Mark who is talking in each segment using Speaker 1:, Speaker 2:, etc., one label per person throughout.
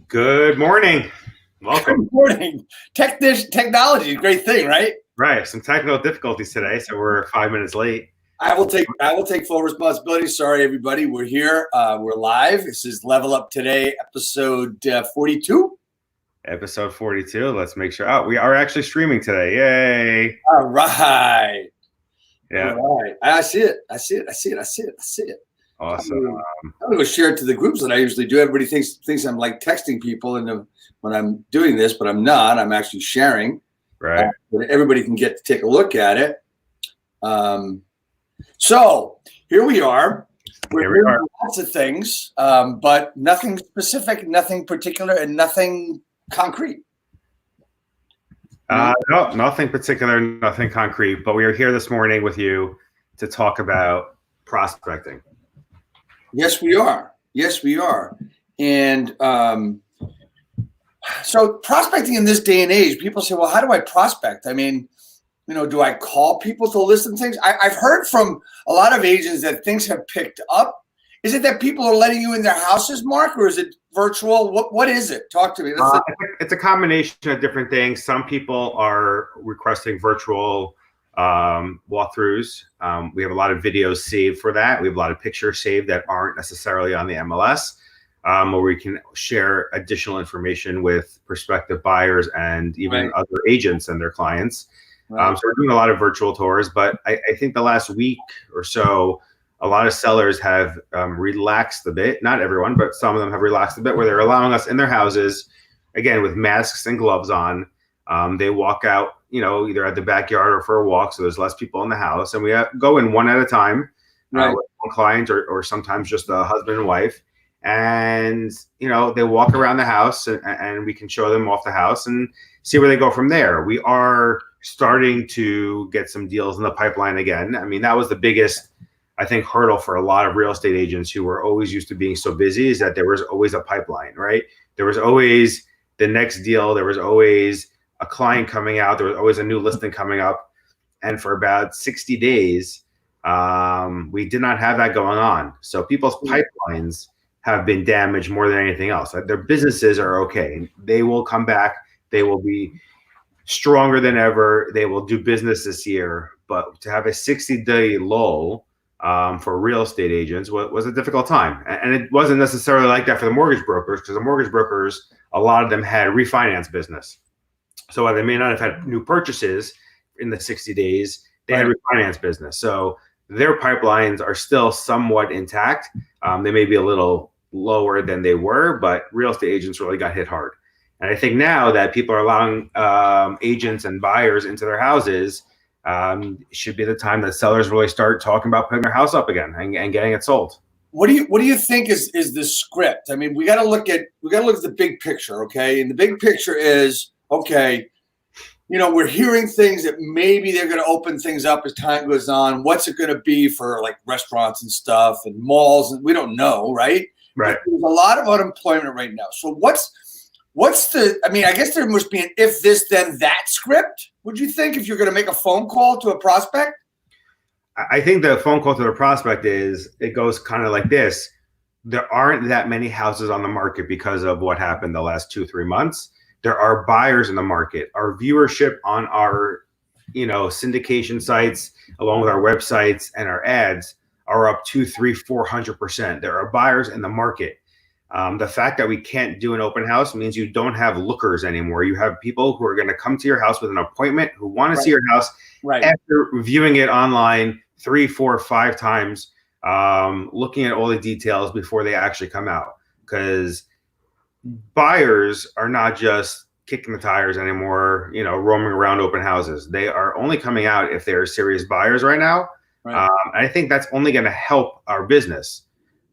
Speaker 1: Good morning. Welcome.
Speaker 2: Good morning. Technology, great thing, right?
Speaker 1: Right. Some technical difficulties today, so we're 5 minutes late.
Speaker 2: I will take full responsibility. Sorry, everybody. We're here. We're live. This is Level Up Today, episode 42.
Speaker 1: Episode 42. Let's make sure. Oh, we are actually streaming today. Yay.
Speaker 2: All right.
Speaker 1: Yeah.
Speaker 2: All right. I see it.
Speaker 1: Awesome.
Speaker 2: I'm going to share it to the groups that I usually do. Everybody thinks I'm like texting people when I'm doing this, but I'm not. I'm actually sharing.
Speaker 1: Right.
Speaker 2: But everybody can get to take a look at it. So here we are. We're doing lots of things, but nothing specific, nothing particular, and nothing concrete.
Speaker 1: No, nothing particular, nothing concrete, but we are here this morning with you to talk about prospecting.
Speaker 2: Yes, we are. And so prospecting in this day and age, people say, well, how do I prospect? I mean, do I call people to list them things? I've heard from a lot of agents that things have picked up. Is it that people are letting you in their houses, Mark, or is it virtual? What is it? Talk to me.
Speaker 1: It's a combination of different things. Some people are requesting virtual walkthroughs. We have a lot of videos saved for that. We have a lot of pictures saved that aren't necessarily on the MLS, where we can share additional information with prospective buyers and even other agents and their clients. So we're doing a lot of virtual tours, but I think the last week or so, a lot of sellers have relaxed a bit. Not everyone, but some of them have relaxed a bit, where they're allowing us in their houses, again, with masks and gloves on. They walk out, either at the backyard or for a walk, so there's less people in the house. And we go in one at a time, with one client or sometimes just a husband and wife. And, they walk around the house and we can show them off the house and see where they go from there. We are starting to get some deals in the pipeline again. I mean, that was the biggest, I think, hurdle for a lot of real estate agents who were always used to being so busy, is that there was always a pipeline, right? There was always the next deal. There was always a client coming out. There was always a new listing coming up. And for about 60 days, we did not have that going on. So people's pipelines have been damaged more than anything else. Their businesses are okay. They will come back. They will be stronger than ever. They will do business this year. But to have a 60-day lull for real estate agents was a difficult time. And it wasn't necessarily like that for the mortgage brokers, because the mortgage brokers, a lot of them had refinance business. So while they may not have had new purchases in the 60 days, they had refinance business. So their pipelines are still somewhat intact. They may be a little lower than they were, but real estate agents really got hit hard. And I think now that people are allowing agents and buyers into their houses, should be the time that sellers really start talking about putting their house up again and getting it sold.
Speaker 2: What do you think is the script? I mean, we got to look at the big picture, okay? And the big picture is, okay, we're hearing things that maybe they're going to open things up as time goes on. What's it going to be for like restaurants and stuff and malls? And we don't know, right?
Speaker 1: Right.
Speaker 2: But there's a lot of unemployment right now. So I guess there must be an if this, then that script. Would you think, if you're going to make a phone call to a prospect?
Speaker 1: I think the phone call to the prospect it goes kind of like this. There aren't that many houses on the market because of what happened the last 2-3 months. There are buyers in the market. Our viewership on our, syndication sites, along with our websites and our ads, are up 200-400%. There are buyers in the market. The fact that we can't do an open house means you don't have lookers anymore. You have people who are going to come to your house with an appointment, who want to see your house after viewing it online 3, 4, 5 times, looking at all the details before they actually come out. Because buyers are not just kicking the tires anymore, roaming around open houses. They are only coming out if they're serious buyers right now. I think that's only going to help our business.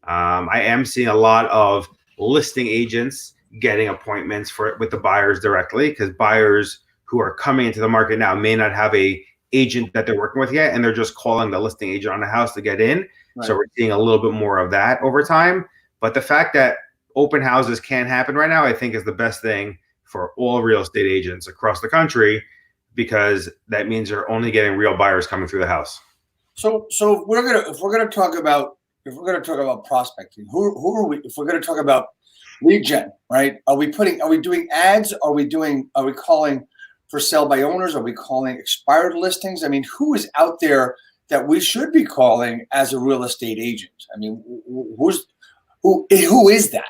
Speaker 1: I am seeing a lot of listing agents getting appointments with the buyers directly, because buyers who are coming into the market now may not have a agent that they're working with yet, and they're just calling the listing agent on the house to get in. So we're seeing a little bit more of that over time. But the fact that open houses can happen right now, I think, is the best thing for all real estate agents across the country, because that means you're only getting real buyers coming through the house.
Speaker 2: So if we're gonna talk about prospecting, who are we? If we're gonna talk about lead gen, right? Are we doing ads? Are we calling for sale by owners? Are we calling expired listings? I mean, who is out there that we should be calling as a real estate agent? I mean, who is that?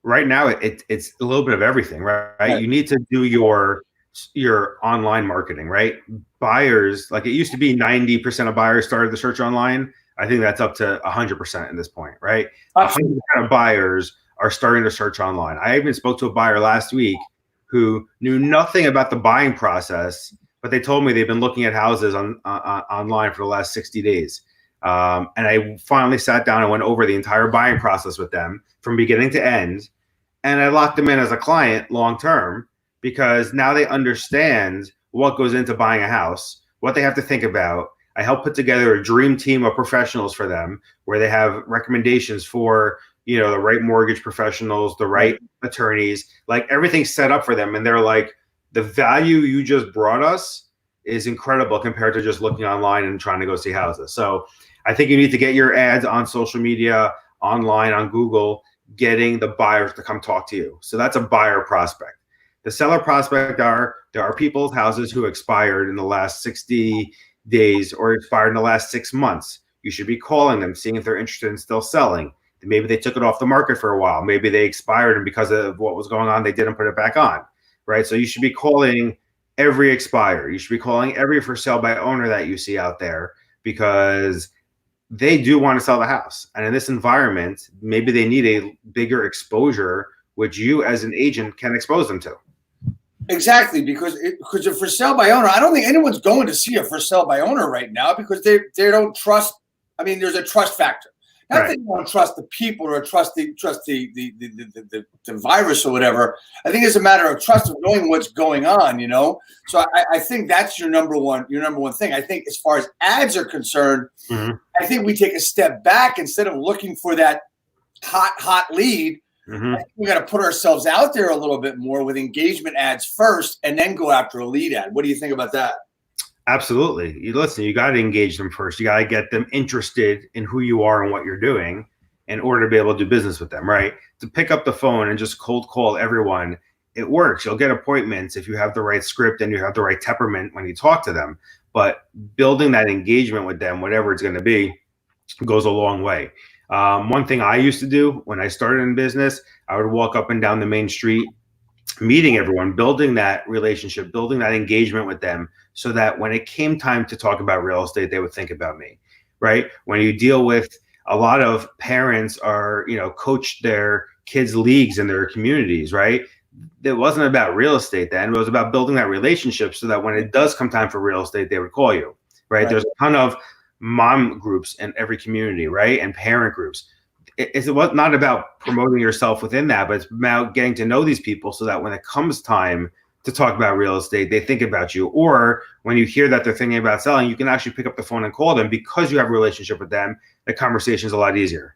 Speaker 1: Right now, it's a little bit of everything, right?
Speaker 2: Right.
Speaker 1: You need to do your online marketing, right? Buyers, like it used to be 90% of buyers started the search online. I think that's up to 100% at this point, right?
Speaker 2: Absolutely.
Speaker 1: 100% of buyers are starting to search online. I even spoke to a buyer last week who knew nothing about the buying process, but they told me they've been looking at houses online for the last 60 days. And I finally sat down and went over the entire buying process with them from beginning to end. And I locked them in as a client long term because now they understand what goes into buying a house, what they have to think about. I help put together a dream team of professionals for them where they have recommendations for, the right mortgage professionals, the right attorneys, like everything's set up for them. And they're like, the value you just brought us is incredible compared to just looking online and trying to go see houses. So I think you need to get your ads on social media, online, on Google, getting the buyers to come talk to you. So that's a buyer prospect. The seller prospect there are people's houses who expired in the last 60 days or expired in the last 6 months. You should be calling them, seeing if they're interested in still selling. Maybe they took it off the market for a while. Maybe they expired, and because of what was going on, they didn't put it back on, right? So you should be calling every expired. You should be calling every for sale by owner that you see out there because they do want to sell the house. And in this environment, maybe they need a bigger exposure, which you as an agent can expose them to.
Speaker 2: Exactly, because a for sale by owner, I don't think anyone's going to see a for sale by owner right now because they don't trust. I mean, there's a trust factor. Not that you don't trust the people or trust the virus or whatever. I think it's a matter of trust of knowing what's going on, So I think that's your number one thing. I think as far as ads are concerned, I think we take a step back instead of looking for that hot lead. I think we got to put ourselves out there a little bit more with engagement ads first and then go after a lead ad. What do you think about that?
Speaker 1: Absolutely. You got to engage them first. You got to get them interested in who you are and what you're doing in order to be able to do business with them, right? To pick up the phone and just cold call everyone, it works. You'll get appointments if you have the right script and you have the right temperament when you talk to them. But building that engagement with them, whatever it's going to be, goes a long way. One thing I used to do when I started in business, I would walk up and down the main street, meeting everyone, building that relationship, building that engagement with them so that when it came time to talk about real estate, they would think about me, right? When you deal with a lot of parents are, coach their kids' leagues in their communities, right? It wasn't about real estate then. It was about building that relationship so that when it does come time for real estate, they would call you, right? There's a ton of mom groups in every community, right? And parent groups. It was not about promoting yourself within that, but it's about getting to know these people so that when it comes time to talk about real estate, they think about you. Or when you hear that they're thinking about selling, you can actually pick up the phone and call them because you have a relationship with them. The conversation is a lot easier.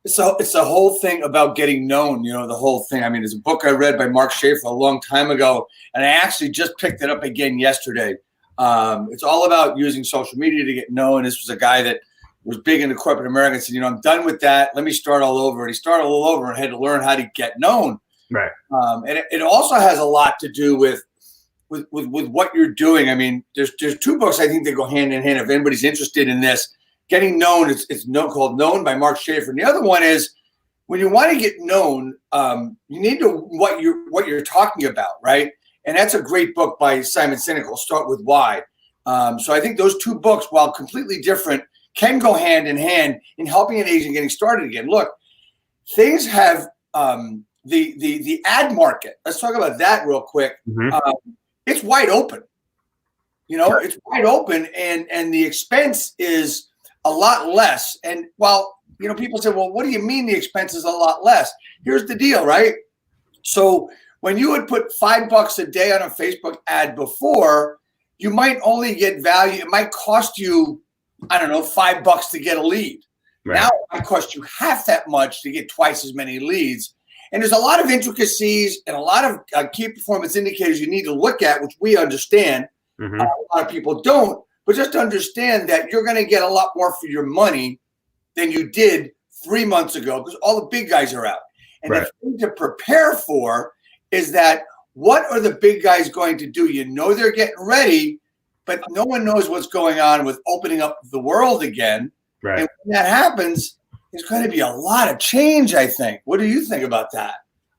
Speaker 2: So it's the whole thing about getting known, the whole thing. I mean, there's a book I read by Mark Schaefer a long time ago, and I actually just picked it up again yesterday. It's all about using social media to get known. This was a guy that was big into corporate America and said, I'm done with that. Let me start all over. And he started all over and had to learn how to get known.
Speaker 1: Right.
Speaker 2: And it also has a lot to do with what you're doing. I mean, there's two books I think that go hand in hand. If anybody's interested in this, getting known, it's called Known by Mark Schaefer. And the other one is when you want to get known, you need to what you're talking about, right? And that's a great book by Simon Sinek. I'll start with Why. So I think those two books, while completely different, can go hand in hand in helping an agent getting started again. Look, things have the ad market. Let's talk about that real quick. It's wide open. It's wide open, and the expense is a lot less. And while people say, well, what do you mean the expense is a lot less? Here's the deal, right? So when you would put $5 a day on a Facebook ad before, you might only get value. It might cost you, I don't know, $5 to get a lead. Right. Now it might cost you half that much to get twice as many leads. And there's a lot of intricacies and a lot of key performance indicators you need to look at, which we understand. A lot of people don't. But just understand that you're going to get a lot more for your money than you did 3 months ago because all the big guys are out. And
Speaker 1: Right.
Speaker 2: the thing to prepare for is that what are the big guys going to do? You know they're getting ready, but no one knows what's going on with opening up the world again.
Speaker 1: Right.
Speaker 2: And when that happens, there's going to be a lot of change, I think. What do you think about that?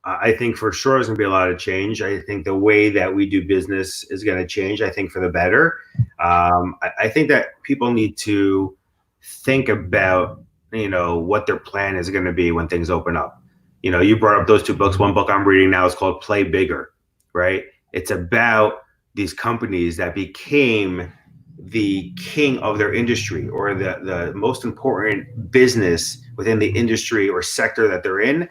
Speaker 1: I think for sure there's going to be a lot of change. I think the way that we do business is going to change, I think, for the better. I think that people need to think about, what their plan is going to be when things open up. You brought up those two books. One book I'm reading now is called Play Bigger, right? It's about these companies that became the king of their industry, or the most important business within the industry or sector that they're in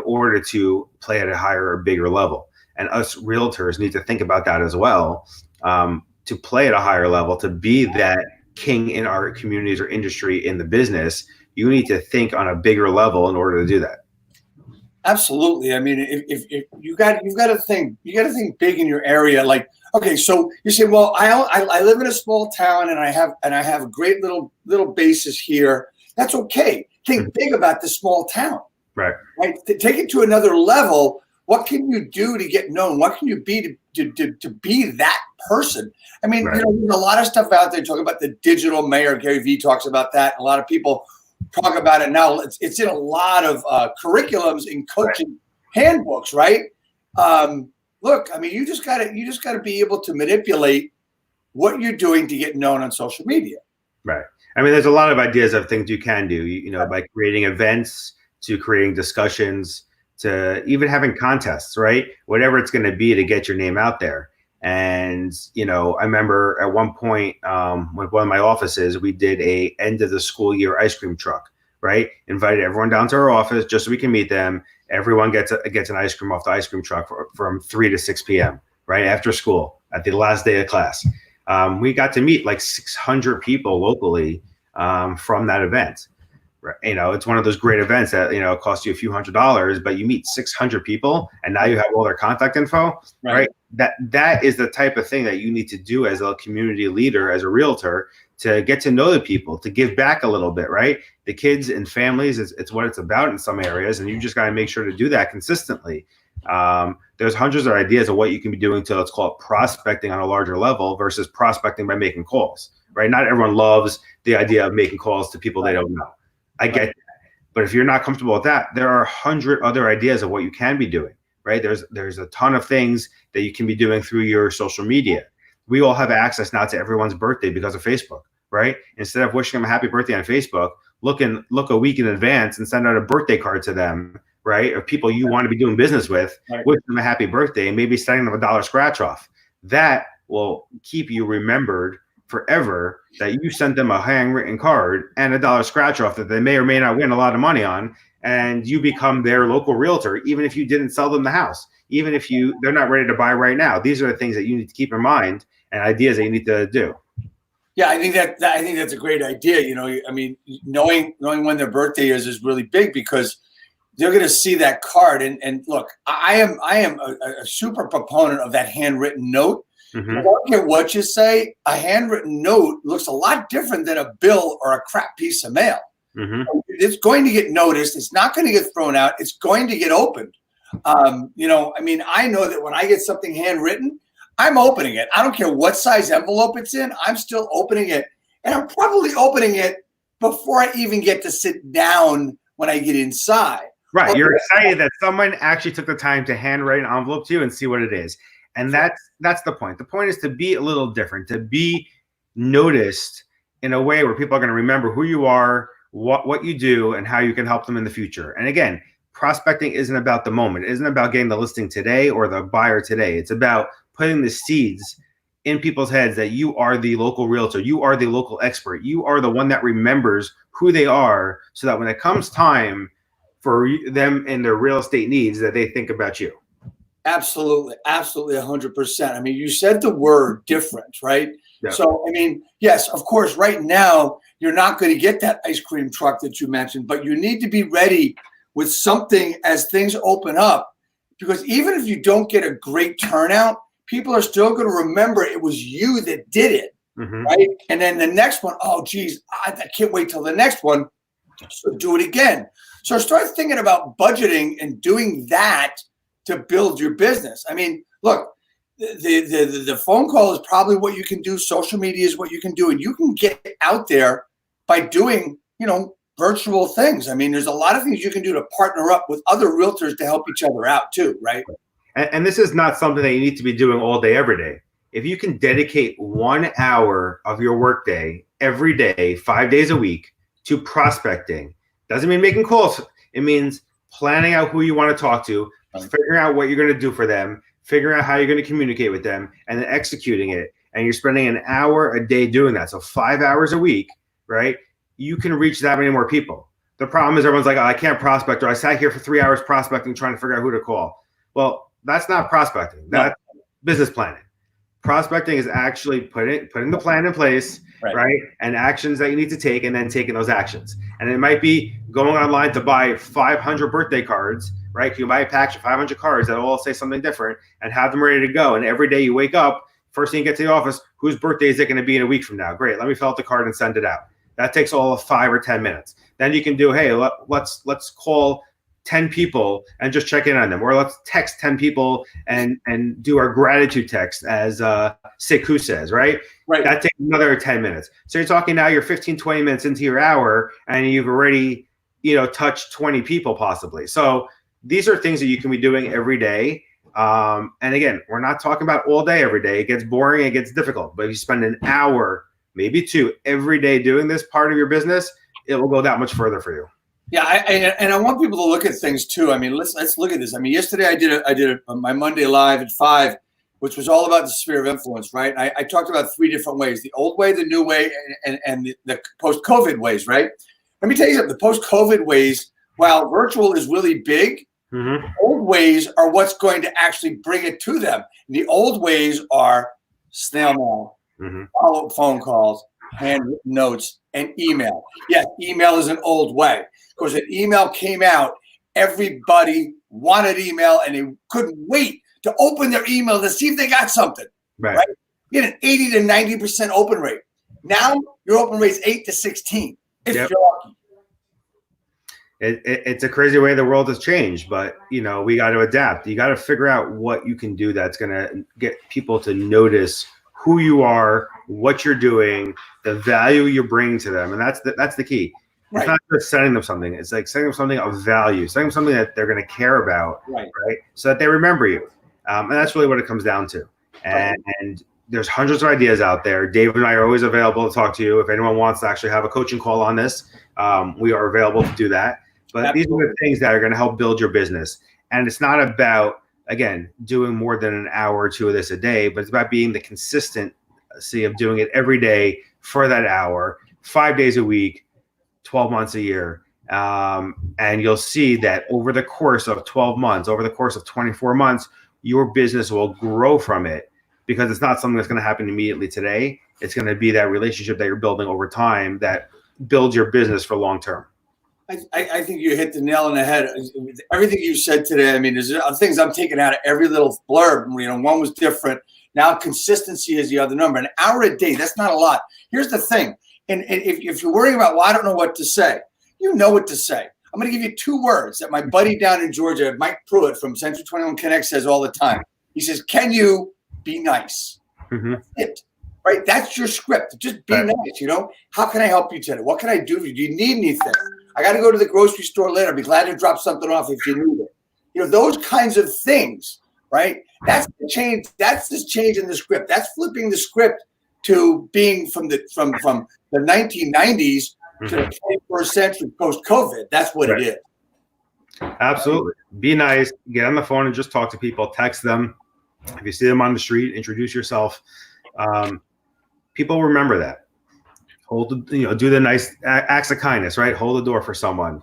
Speaker 1: order to play at a higher or bigger level. And us realtors need to think about that as well, to play at a higher level, to be that king in our communities or industry in the business. You need to think on a bigger level in order to do that.
Speaker 2: Absolutely. I mean, if you've got to think big in your area. Like, okay, so you say, well, I live in a small town and I have a great little basis here. That's okay. Think big about the small town.
Speaker 1: Right.
Speaker 2: Take it to another level. What can you do to get known? What can you be to be that person? I mean,
Speaker 1: Right.
Speaker 2: There's a lot of stuff out there talking about the digital mayor. Gary Vee talks about that. A lot of people talk about it now. It's in a lot of curriculums and coaching handbooks, right? Look, I mean, you just gotta be able to manipulate what you're doing to get known on social media.
Speaker 1: Right. I mean, there's a lot of ideas of things you can do, by creating events, to creating discussions, to even having contests, right? Whatever it's going to be to get your name out there. And, I remember at one point with one of my offices, we did a end of the school year ice cream truck, right? Invited everyone down to our office just so we can meet them. Everyone gets an ice cream off the ice cream truck from 3 to 6 p.m., right? After school, at the last day of class. We got to meet like 600 people locally from that event. It's one of those great events that, it costs you a few $100s, but you meet 600 people and now you have all their contact info, right? That is the type of thing that you need to do as a community leader, as a realtor, to get to know the people, to give back a little bit, right? The kids and families, it's what it's about in some areas. And you just got to make sure to do that consistently. There's hundreds of ideas of what you can be doing to, let's call it, prospecting on a larger level versus prospecting by making calls, right? Not everyone loves the idea of making calls to people they don't know. I get that. But if you're not comfortable with that, there are 100 other ideas of what you can be doing, right? There's a ton of things that you can be doing through your social media. We all have access now to everyone's birthday because of Facebook, right? Instead of wishing them a happy birthday on Facebook, look a week in advance and send out a birthday card to them, right? Or people you want to be doing business with, wish them a happy birthday and maybe sending them $1 scratch off. That will keep you remembered forever, that you sent them a handwritten card and $1 scratch off that they may or may not win a lot of money on, and you become their local realtor, even if you didn't sell them the house, even if they're not ready to buy right now. These are the things that you need to keep in mind and ideas that you need to do.
Speaker 2: Yeah, I think that's a great idea. I mean, knowing when their birthday is really big, because they're going to see that card. And look, I am a super proponent of that handwritten note. Mm-hmm. I don't care what you say. A handwritten note looks a lot different than a bill or a crap piece of mail. Mm-hmm. It's going to get noticed. It's not going to get thrown out. It's going to get opened. I mean, I know that when I get something handwritten, I'm opening it. I don't care what size envelope it's in. I'm still opening it. And I'm probably opening it before I even get to sit down when I get inside.
Speaker 1: Right. You're excited that someone actually took the time to handwrite an envelope to you and see what it is. And that's the point. The point is to be a little different, to be noticed in a way where people are going to remember who you are, what you do, and how you can help them in the future. And again, prospecting isn't about the moment. It isn't about getting the listing today or the buyer today. It's about putting the seeds in people's heads that you are the local realtor. You are the local expert. You are the one that remembers who they are, so that when it comes time for them and their real estate needs, that they think about you.
Speaker 2: Absolutely. Absolutely. 100%. I mean, you said the word different, right? Yeah. So, I mean, yes, of course, right now, you're not going to get that ice cream truck that you mentioned, but you need to be ready with something as things open up, because even if you don't get a great turnout, people are still going to remember it was you that did it, mm-hmm. right? And then the next one, oh, geez, I can't wait till the next one. So do it again. So start thinking about budgeting and doing that to build your business. I mean, look, the phone call is probably what you can do. Social media is what you can do, and you can get out there by doing, virtual things. I mean, there's a lot of things you can do to partner up with other realtors to help each other out too, right?
Speaker 1: And this is not something that you need to be doing all day, every day. If you can dedicate 1 hour of your workday every day, 5 days a week to prospecting, doesn't mean making calls. It means planning out who you want to talk to, figuring out what you're going to do for them, figuring out how you're going to communicate with them, and then executing it. And you're spending an hour a day doing that. So 5 hours a week, right? You can reach that many more people. The problem is everyone's like, oh, I can't prospect, or I sat here for 3 hours prospecting trying to figure out who to call. Well, that's not prospecting. That's business planning. Prospecting is actually putting the plan in place, right? And actions that you need to take, and then taking those actions. And it might be going online to buy 500 birthday cards, right? You buy a package of 500 cards that all say something different and have them ready to go. And every day you wake up, first thing you get to the office, whose birthday is it going to be in a week from now? Great, let me fill out the card and send it out. That takes all of 5 or 10 minutes. Then you can do, hey, let's call 10 people and just check in on them, or let's text 10 people and do our gratitude text, as Sekou says, right? That takes another 10 minutes. So you're talking now, you're 15, 20 minutes into your hour, and you've already, touched 20 people possibly. So these are things that you can be doing every day. And again, we're not talking about all day, every day. It gets boring, it gets difficult. But if you spend an hour, maybe 2 every day doing this part of your business, it will go that much further for you.
Speaker 2: Yeah, I want people to look at things too. I mean, let's look at this. I mean, yesterday I did my Monday Live at 5, which was all about the sphere of influence, right? I talked about 3 different ways: the old way, the new way, and the post-COVID ways, right? Let me tell you something. The post-COVID ways, while virtual is really big, old ways are what's going to actually bring it to them. And the old ways are snail mail, follow-up phone calls, handwritten notes, and email. Yes, email is an old way. Because when email came out, everybody wanted email, and they couldn't wait to open their email to see if they got something. Right? You get an 80 to 90% open rate. Now your open rate is 8 to 16. If you're lucky.
Speaker 1: It's a crazy way the world has changed, but we got to adapt. You got to figure out what you can do that's going to get people to notice who you are, what you're doing, the value you're bringing to them, and that's the key. It's not just sending them something. It's like sending them something of value, sending them something that they're going to care about, right? So that they remember you. And that's really what it comes down to. And there's hundreds of ideas out there. Dave and I are always available to talk to you. If anyone wants to actually have a coaching call on this, we are available to do that. But these are the things that are going to help build your business. And it's not about, again, doing more than an hour or 2 of this a day, but it's about being the consistency of doing it every day for that hour, 5 days a week, 12 months a year. And you'll see that over the course of 12 months, over the course of 24 months, your business will grow from it, because it's not something that's going to happen immediately today. It's going to be that relationship that you're building over time that builds your business for long term.
Speaker 2: I think you hit the nail on the head. Everything you said today, I mean, there's things I'm taking out of every little blurb. One was different. Now consistency is the other number. An hour a day, that's not a lot. Here's the thing. And if you're worrying about, well, I don't know what to say, you know what to say. I'm going to give you 2 words that my buddy down in Georgia, Mike Pruitt from Century 21 Connect, says all the time. He says, can you be nice? That's it. Right? That's your script. Just be nice, How can I help you today? What can I do for you? Do you need anything? I got to go to the grocery store later. I'd be glad to drop something off if you need it. Those kinds of things, right? That's the change. That's this change in the script. That's flipping the script to being from the 1990s to the 21st century post-COVID. That's what it is.
Speaker 1: Absolutely. Be nice. Get on the phone and just talk to people. Text them. If you see them on the street, introduce yourself. People remember that. Do the nice acts of kindness, right? Hold the door for someone.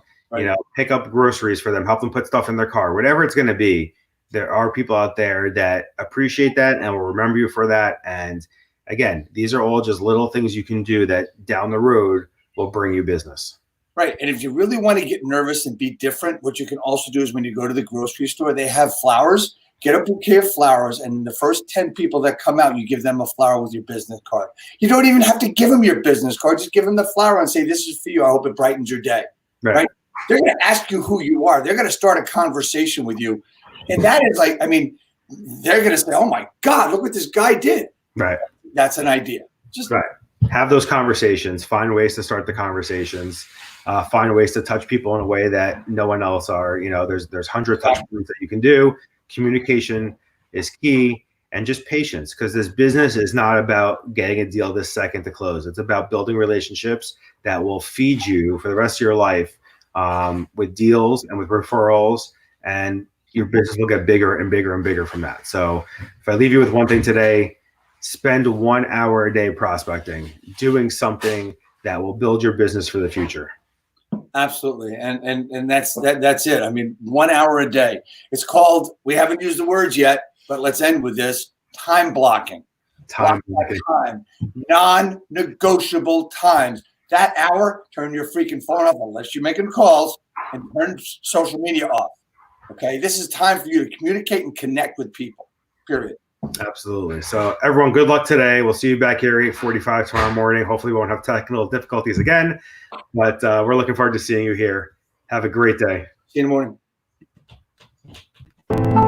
Speaker 1: Pick up groceries for them. Help them put stuff in their car. Whatever it's going to be. There are people out there that appreciate that and will remember you for that. And again, these are all just little things you can do that down the road will bring you business.
Speaker 2: Right. And if you really want to get nervous and be different, what you can also do is when you go to the grocery store, they have flowers. Get a bouquet of flowers, and the first 10 people that come out, you give them a flower with your business card. You don't even have to give them your business card. Just give them the flower and say, this is for you. I hope it brightens your day. right? They're going to ask you who you are. They're going to start a conversation with you. And that is like, I mean, they're going to say, oh my God, look what this guy did.
Speaker 1: Right.
Speaker 2: That's an idea. Just
Speaker 1: right. Have those conversations, find ways to start the conversations, find ways to touch people in a way that no one else are. You know, there's hundreds of touch points that you can do. Communication is key, and just patience, because this business is not about getting a deal this second to close. It's about building relationships that will feed you for the rest of your life, with deals and with referrals, and your business will get bigger and bigger and bigger from that. So if I leave you with one thing today, spend 1 hour a day prospecting, doing something that will build your business for the future.
Speaker 2: Absolutely. And that's it. I mean, 1 hour a day. It's called, we haven't used the words yet, but let's end with this: time blocking.
Speaker 1: Time blocking.
Speaker 2: Time. Non-negotiable times. That hour, turn your freaking phone off unless you're making calls, and turn social media off. Okay. This is time for you to communicate and connect with people. Period.
Speaker 1: Absolutely. So everyone, good luck today. We'll see you back here at 8:45 tomorrow morning. Hopefully we won't have technical difficulties again, but we're looking forward to seeing you here. Have a great day.
Speaker 2: See you in the morning.